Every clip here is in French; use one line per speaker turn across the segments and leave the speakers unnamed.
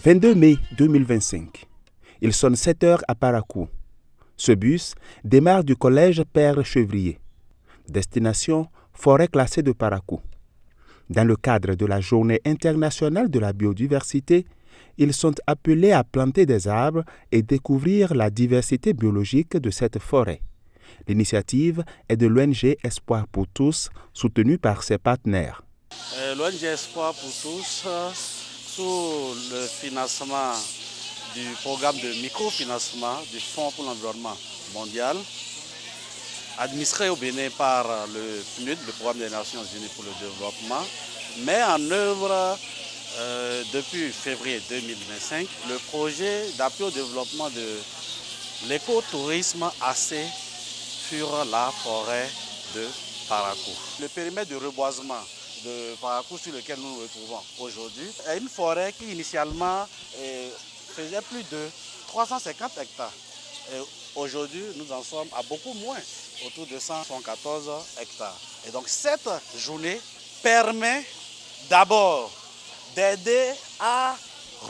22 mai 2025. Il sonne 7 heures à Parakou. Ce bus démarre du collège Père Chevrier. Destination forêt classée de Parakou. Dans le cadre de la Journée internationale de la biodiversité, ils sont appelés à planter des arbres et découvrir la diversité biologique de cette forêt. L'initiative est de l'ONG Espoir pour tous, soutenue par ses partenaires.
L'ONG Espoir pour tous, sous le financement du programme de microfinancement du Fonds pour l'environnement mondial, administré au Bénin par le PNUD, le Programme des Nations Unies pour le développement, met en œuvre depuis février 2025 le projet d'appui au développement de l'écotourisme AC sur la forêt de Parakou. Le périmètre de reboisement de Parakou sur lequel nous nous retrouvons aujourd'hui est une forêt qui initialement faisait plus de 350 hectares. Et aujourd'hui, nous en sommes à beaucoup moins, autour de 114 hectares. Et donc cette journée permet d'abord d'aider à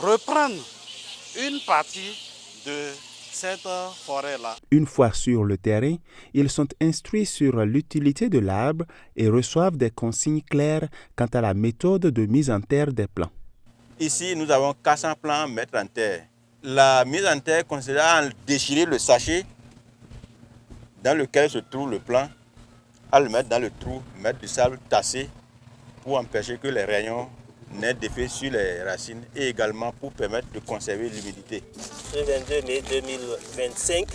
reprendre une partie de cette forêt-là.
Une fois sur le terrain, ils sont instruits sur l'utilité de l'arbre et reçoivent des consignes claires quant à la méthode de mise en terre des plants.
Ici, nous avons 400 plants à mettre en terre. La mise en terre consiste à déchirer le sachet dans lequel se trouve le plant, à le mettre dans le trou, mettre du sable tassé pour empêcher que les rayons n'aient d'effet sur les racines et également pour permettre de conserver l'humidité.
Le 22 mai 2025,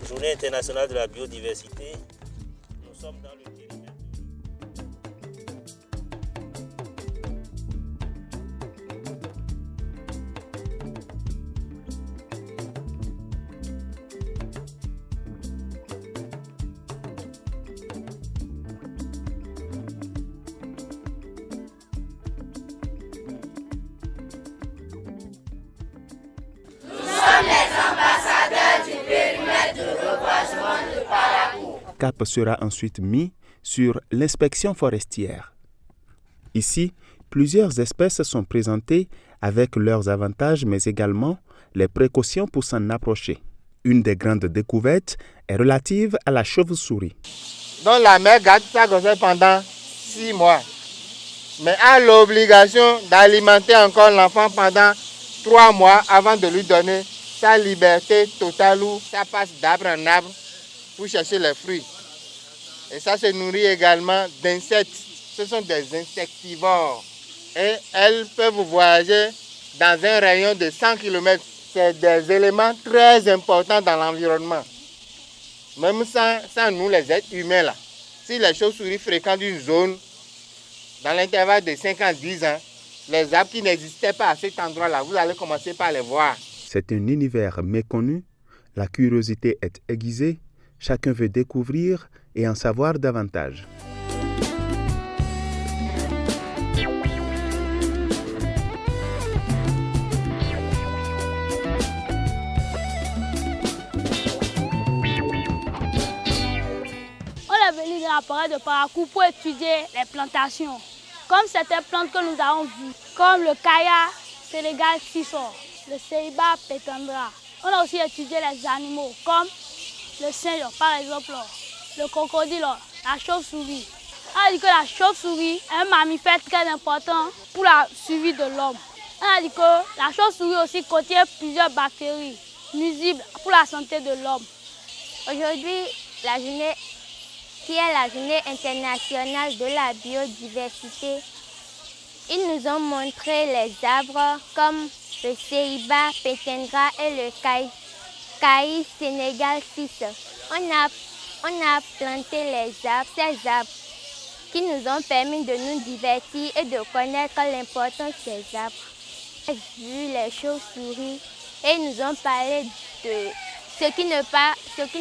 Journée internationale de la biodiversité, nous sommes dans le périmètre.
Cap sera ensuite mis sur l'inspection forestière. Ici, plusieurs espèces sont présentées avec leurs avantages, mais également les précautions pour s'en approcher. Une des grandes découvertes est relative à la chauve-souris.
Donc la mère garde sa grossesse pendant 6 mois, mais a l'obligation d'alimenter encore l'enfant pendant 3 mois avant de lui donner sa liberté totale où ça passe d'arbre en arbre pour chercher les fruits. Et ça se nourrit également d'insectes. Ce sont des insectivores. Et elles peuvent voyager dans un rayon de 100 km. C'est des éléments très importants dans l'environnement. Même sans nous, les êtres humains, là. Si les chauves-souris fréquentent une zone, dans l'intervalle de 5 ans, 10 ans, les arbres qui n'existaient pas à cet endroit-là, vous allez commencer par les voir.
C'est un univers méconnu. La curiosité est aiguisée. Chacun veut découvrir et en savoir davantage.
On est venu dans la forêt de Parakou pour étudier les plantations, comme certaines plantes que nous avons vues, comme le Kaya Sénégal Sissor, le Ceiba Pétendra. On a aussi étudié les animaux, comme le singe, par exemple, le crocodile, la chauve-souris. On a dit que la chauve-souris est un mammifère très important pour la survie de l'homme. On a dit que la chauve-souris aussi contient plusieurs bactéries nuisibles pour la santé de l'homme.
Aujourd'hui, la journée qui est la journée internationale de la biodiversité, ils nous ont montré les arbres comme le Ceiba Pétendra et le Caï Sénégal 6. On a planté les arbres, ces arbres qui nous ont permis de nous divertir et de connaître l'importance des arbres. On a vu les chauves-souris et ils nous ont parlé de ce qu'il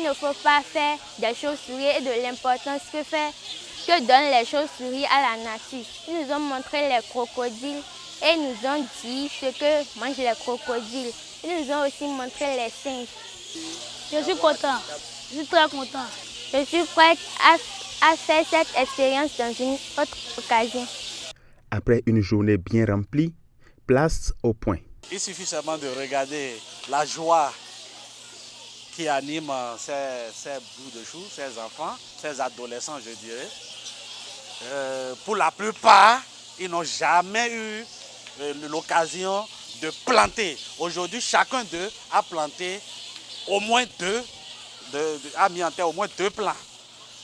ne faut pas faire des chauves-souris et de l'importance que donnent les chauves-souris à la nature. Ils nous ont montré les crocodiles et ils nous ont dit ce que mangent les crocodiles. Ils nous ont aussi montré les singes.
Je suis content, je suis très content.
Je suis prête à faire cette expérience dans une autre occasion.
Après une journée bien remplie, place au point.
Il suffit seulement de regarder la joie qui anime ces bouts de choux, ces enfants, ces adolescents, je dirais. Pour la plupart, ils n'ont jamais eu l'occasion de planter. Aujourd'hui, chacun d'eux a planté au moins a mis en terre au moins 2 plants.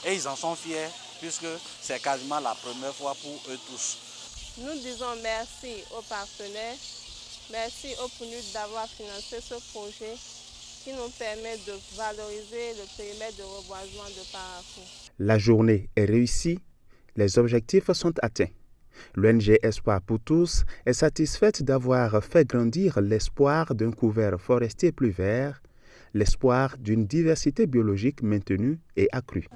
Et ils en sont fiers, puisque c'est quasiment la première fois pour eux tous.
Nous disons merci aux partenaires, merci au PNUD d'avoir financé ce projet qui nous permet de valoriser le périmètre de reboisement de Parakou.
La journée est réussie, les objectifs sont atteints. L'ONG Espoir pour tous est satisfaite d'avoir fait grandir l'espoir d'un couvert forestier plus vert, l'espoir d'une diversité biologique maintenue et accrue.